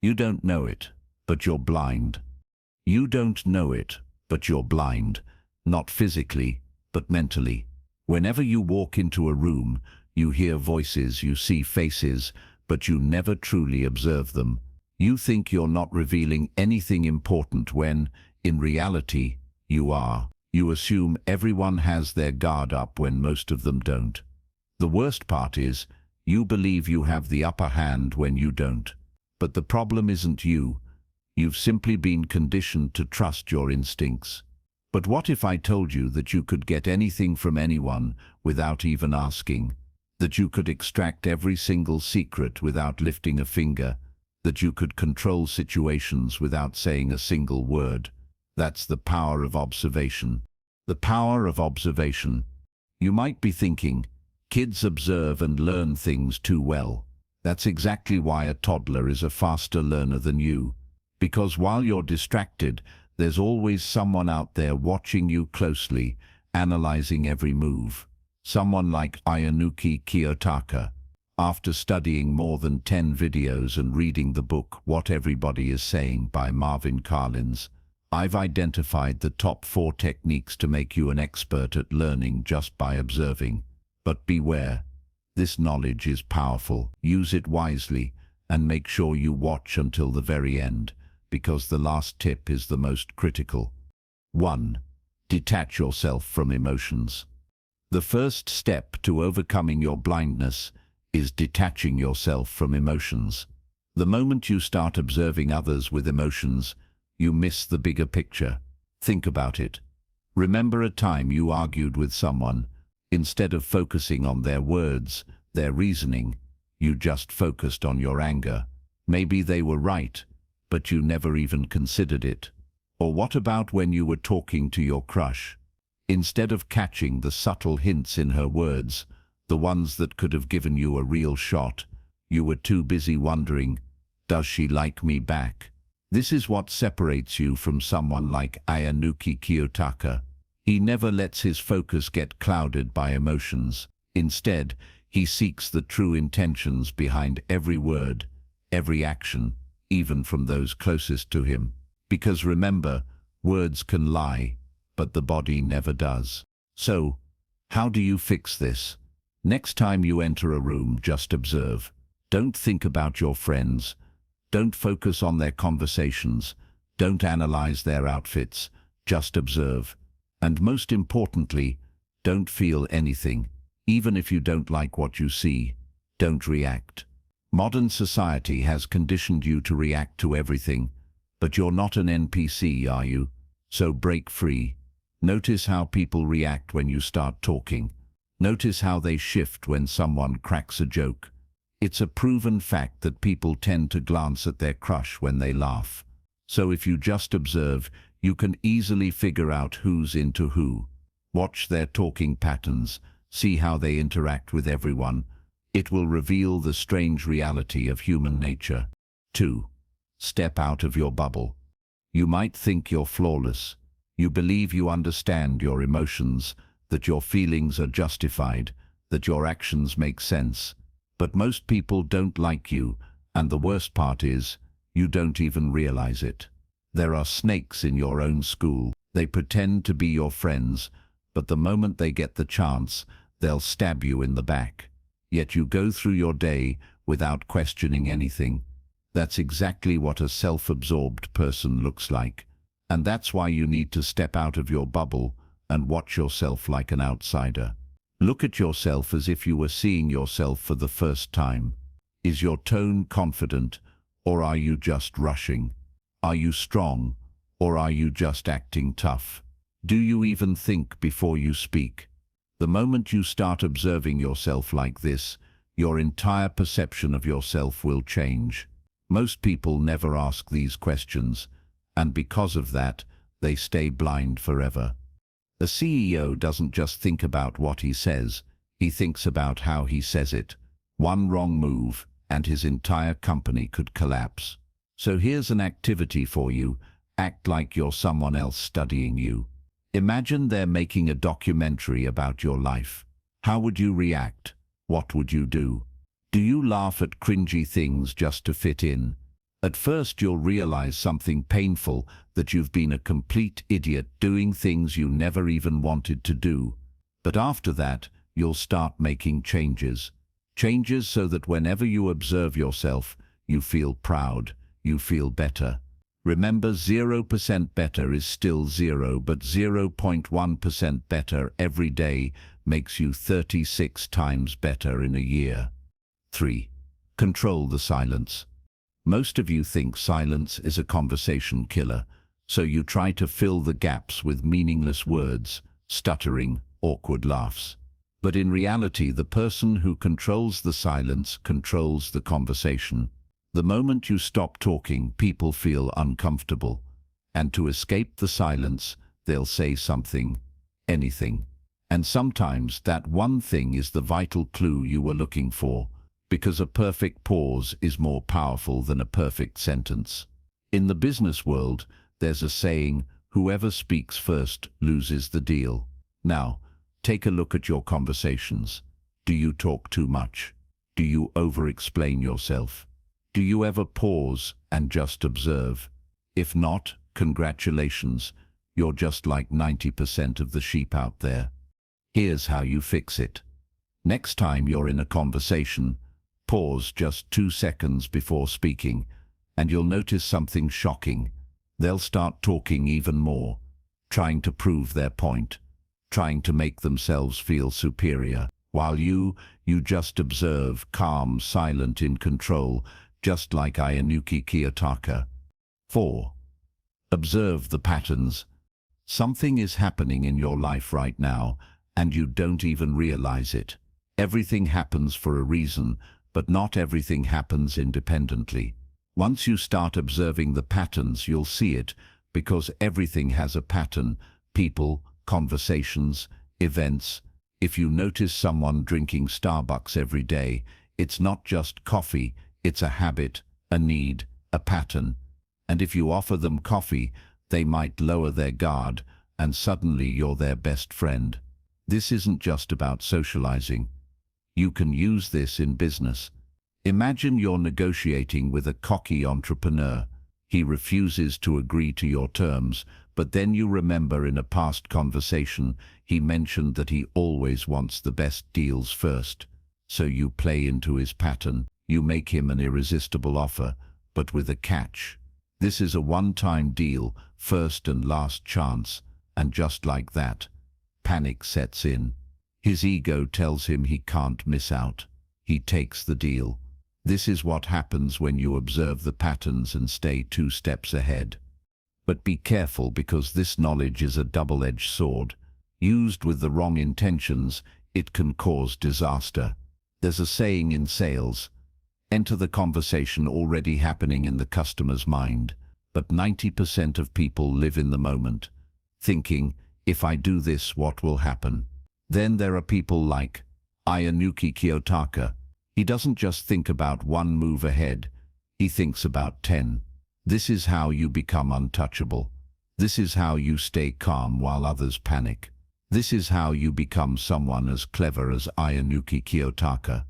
You don't know it, but you're blind. You don't know it, but you're blind, not physically, but mentally. Whenever you walk into a room, you hear voices, you see faces, but you never truly observe them. You think you're not revealing anything important when, in reality, you are. You assume everyone has their guard up when most of them don't. The worst part is, you believe you have the upper hand when you don't. But the problem isn't you. You've simply been conditioned to trust your instincts. But what if I told you that you could get anything from anyone without even asking? That you could extract every single secret without lifting a finger? That you could control situations without saying a single word? That's the power of observation. The power of observation. You might be thinking, kids observe and learn things too well. That's exactly why a toddler is a faster learner than you. Because while you're distracted, there's always someone out there watching you closely, analyzing every move. Someone like Ayanuki Kiyotaka. After studying more than 10 videos and reading the book What Everybody Is Saying by Marvin Carlins, I've identified the top 4 techniques to make you an expert at learning just by observing. But beware, this knowledge is powerful. Use it wisely and make sure you watch until the very end, because the last tip is the most critical. 1. Detach yourself from emotions. The first step to overcoming your blindness is detaching yourself from emotions. The moment you start observing others with emotions, you miss the bigger picture. Think about it. Remember a time you argued with someone. Instead of focusing on their words, their reasoning, you just focused on your anger. Maybe they were right, but you never even considered it. Or what about when you were talking to your crush? Instead of catching the subtle hints in her words, the ones that could have given you a real shot, you were too busy wondering, does she like me back? This is what separates you from someone like Ayanuki Kiyotaka. He never lets his focus get clouded by emotions. Instead, he seeks the true intentions behind every word, every action, even from those closest to him. Because remember, words can lie, but the body never does. So, how do you fix this? Next time you enter a room, just observe. Don't think about your friends. Don't focus on their conversations. Don't analyze their outfits. Just observe. And most importantly, don't feel anything. Even if you don't like what you see, don't react. Modern society has conditioned you to react to everything, but you're not an NPC, are you? So break free. Notice how people react when you start talking. Notice how they shift when someone cracks a joke. It's a proven fact that people tend to glance at their crush when they laugh. So if you just observe, you can easily figure out who's into who. Watch their talking patterns, see how they interact with everyone. It will reveal the strange reality of human nature. 2. Step out of your bubble. You might think you're flawless. You believe you understand your emotions, that your feelings are justified, that your actions make sense. But most people don't like you, and the worst part is, you don't even realize it. There are snakes in your own school. They pretend to be your friends, but the moment they get the chance, they'll stab you in the back. Yet you go through your day without questioning anything. That's exactly what a self-absorbed person looks like. And that's why you need to step out of your bubble and watch yourself like an outsider. Look at yourself as if you were seeing yourself for the first time. Is your tone confident, or are you just rushing? Are you strong, or are you just acting tough? Do you even think before you speak? The moment you start observing yourself like this, your entire perception of yourself will change. Most people never ask these questions, and because of that, they stay blind forever. The CEO doesn't just think about what he says, he thinks about how he says it. One wrong move, and his entire company could collapse. So here's an activity for you. Act like you're someone else studying you. Imagine they're making a documentary about your life. How would you react? What would you do? Do you laugh at cringy things just to fit in? At first you'll realize something painful, that you've been a complete idiot doing things you never even wanted to do. But after that, you'll start making changes. Changes so that whenever you observe yourself, you feel proud, you feel better. Remember, 0% better is still 0, but 0.1% better every day makes you 36 times better in a year. 3. Control the silence. Most of you think silence is a conversation killer, so you try to fill the gaps with meaningless words, stuttering, awkward laughs. But in reality, the person who controls the silence controls the conversation. The moment you stop talking, people feel uncomfortable. And to escape the silence, they'll say something, anything. And sometimes that one thing is the vital clue you were looking for, because a perfect pause is more powerful than a perfect sentence. In the business world, there's a saying, whoever speaks first loses the deal. Now, take a look at your conversations. Do you talk too much? Do you over-explain yourself? Do you ever pause and just observe? If not, congratulations, you're just like 90% of the sheep out there. Here's how you fix it. Next time you're in a conversation, pause just 2 seconds before speaking, and you'll notice something shocking. They'll start talking even more, trying to prove their point, trying to make themselves feel superior, while you just observe, calm, silent, in control, just like Ayanuki Kiyotaka. 4. Observe the patterns. Something is happening in your life right now, and you don't even realize it. Everything happens for a reason, but not everything happens independently. Once you start observing the patterns, you'll see it, because everything has a pattern: people, conversations, events. If you notice someone drinking Starbucks every day, it's not just coffee, it's a habit, a need, a pattern. And if you offer them coffee, they might lower their guard, and suddenly you're their best friend. This isn't just about socializing. You can use this in business. Imagine you're negotiating with a cocky entrepreneur. He refuses to agree to your terms, but then you remember in a past conversation he mentioned that he always wants the best deals first. So you play into his pattern. You make him an irresistible offer, but with a catch. This is a one-time deal, first and last chance, and just like that, panic sets in. His ego tells him he can't miss out. He takes the deal. This is what happens when you observe the patterns and stay 2 steps ahead. But be careful, because this knowledge is a double-edged sword. Used with the wrong intentions, it can cause disaster. There's a saying in sales: enter the conversation already happening in the customer's mind. But 90% of people live in the moment, thinking, if I do this, what will happen? Then there are people like Ayanuki Kiyotaka. He doesn't just think about 1 move ahead, he thinks about 10. This is how you become untouchable. This is how you stay calm while others panic. This is how you become someone as clever as Ayanuki Kiyotaka.